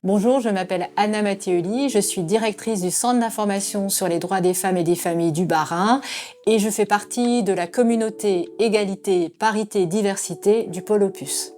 Bonjour, je m'appelle Anna Matteoli, je suis directrice du Centre d'information sur les droits des femmes et des familles du Bas-Rhin et je fais partie de la communauté Égalité, Parité, Diversité du Pôle Opus.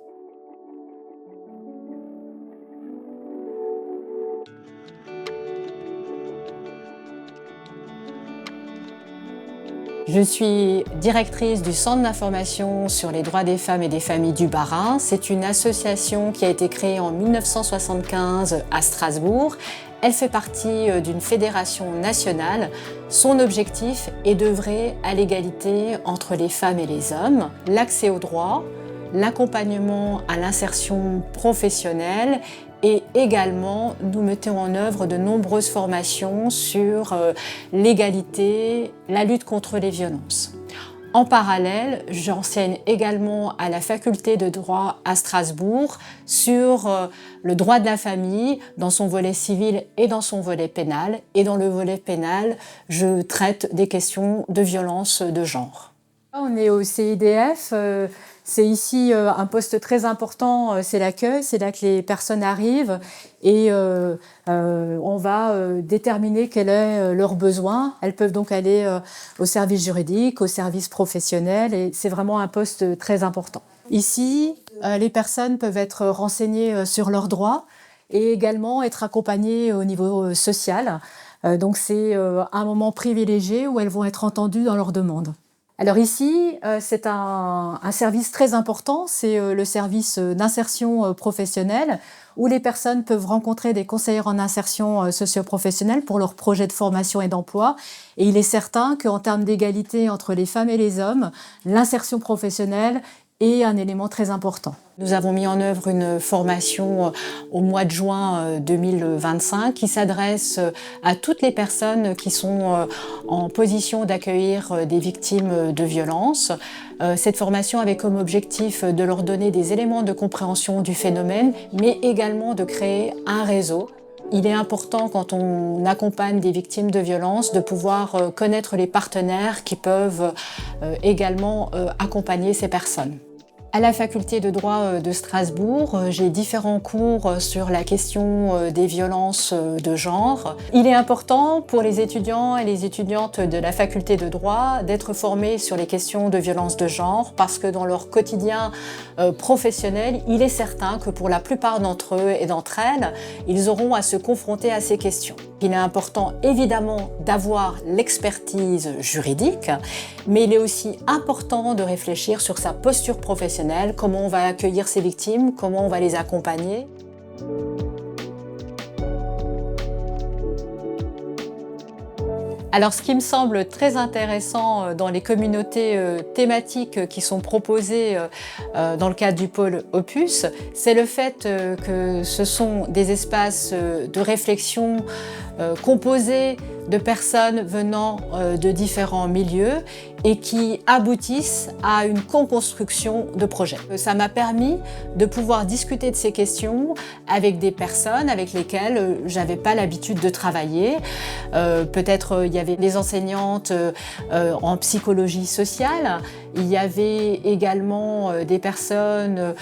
Je suis directrice du Centre d'information sur les droits des femmes et des familles du Bas-Rhin. C'est une association qui a été créée en 1975 à Strasbourg. Elle fait partie d'une fédération nationale. Son objectif est d'œuvrer à l'égalité entre les femmes et les hommes, l'accès aux droits, l'accompagnement à l'insertion professionnelle et également nous mettons en œuvre de nombreuses formations sur l'égalité, la lutte contre les violences. En parallèle, j'enseigne également à la faculté de droit à Strasbourg sur le droit de la famille dans son volet civil et dans son volet pénal. Et dans le volet pénal, je traite des questions de violence de genre. On est au CIDF. C'est ici un poste très important, c'est l'accueil, c'est là que les personnes arrivent et on va déterminer quel est leur besoin. Elles peuvent donc aller au service juridique, au service professionnel et c'est vraiment un poste très important. Ici, les personnes peuvent être renseignées sur leurs droits et également être accompagnées au niveau social. Donc c'est un moment privilégié où elles vont être entendues dans leurs demandes. Alors ici, c'est un service très important, c'est le service d'insertion professionnelle où les personnes peuvent rencontrer des conseillères en insertion socio-professionnelle pour leur projet de formation et d'emploi. Et il est certain qu'en termes d'égalité entre les femmes et les hommes, l'insertion professionnelle est un élément très important. Nous avons mis en œuvre une formation au mois de juin 2025 qui s'adresse à toutes les personnes qui sont en position d'accueillir des victimes de violences. Cette formation avait comme objectif de leur donner des éléments de compréhension du phénomène, mais également de créer un réseau. Il est important, quand on accompagne des victimes de violences, de pouvoir connaître les partenaires qui peuvent également accompagner ces personnes. À la faculté de droit de Strasbourg, j'ai différents cours sur la question des violences de genre. Il est important pour les étudiants et les étudiantes de la faculté de droit d'être formés sur les questions de violences de genre parce que dans leur quotidien professionnel, il est certain que pour la plupart d'entre eux et d'entre elles, ils auront à se confronter à ces questions. Il est important évidemment d'avoir l'expertise juridique, mais il est aussi important de réfléchir sur sa posture professionnelle, comment on va accueillir ces victimes, comment on va les accompagner. Alors, ce qui me semble très intéressant dans les communautés thématiques qui sont proposées dans le cadre du pôle Opus, c'est le fait que ce sont des espaces de réflexion composés de personnes venant de différents milieux et qui aboutissent à une co-construction de projets. Ça m'a permis de pouvoir discuter de ces questions avec des personnes avec lesquelles j'avais pas l'habitude de travailler. Peut-être il y avait des enseignantes en psychologie sociale, il y avait également des personnes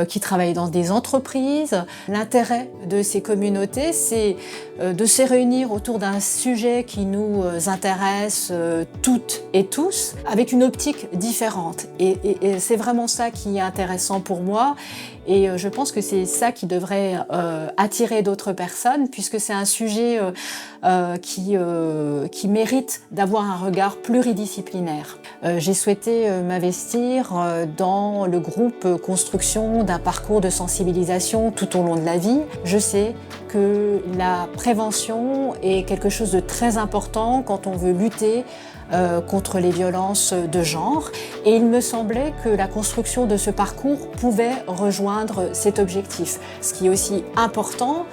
qui travaillaient dans des entreprises. L'intérêt de ces communautés, c'est de se réunir autour d'un sujet qui nous intéresse toutes et tous, avec une optique différente. Et c'est vraiment ça qui est intéressant pour moi. Et je pense que c'est ça qui devrait attirer d'autres personnes, puisque c'est un sujet qui mérite d'avoir un regard pluridisciplinaire. J'ai souhaité m'investir dans le groupe construction d'un parcours de sensibilisation tout au long de la vie. Je sais que la prévention est quelque chose de très important quand on veut lutter contre les violences de genre. Et il me semblait que la construction de ce parcours pouvait rejoindre cet objectif. Ce qui est aussi important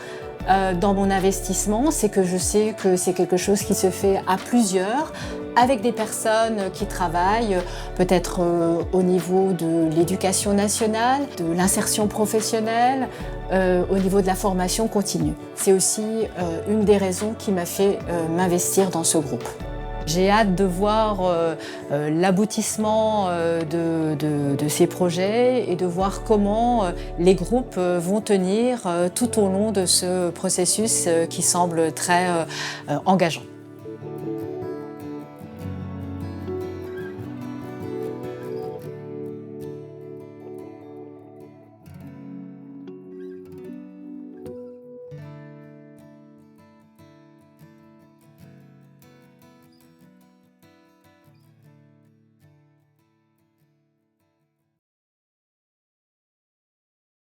dans mon investissement, c'est que je sais que c'est quelque chose qui se fait à plusieurs, avec des personnes qui travaillent peut-être au niveau de l'éducation nationale, de l'insertion professionnelle, au niveau de la formation continue. C'est aussi une des raisons qui m'a fait m'investir dans ce groupe. J'ai hâte de voir l'aboutissement de ces projets et de voir comment les groupes vont tenir tout au long de ce processus qui semble très engageant.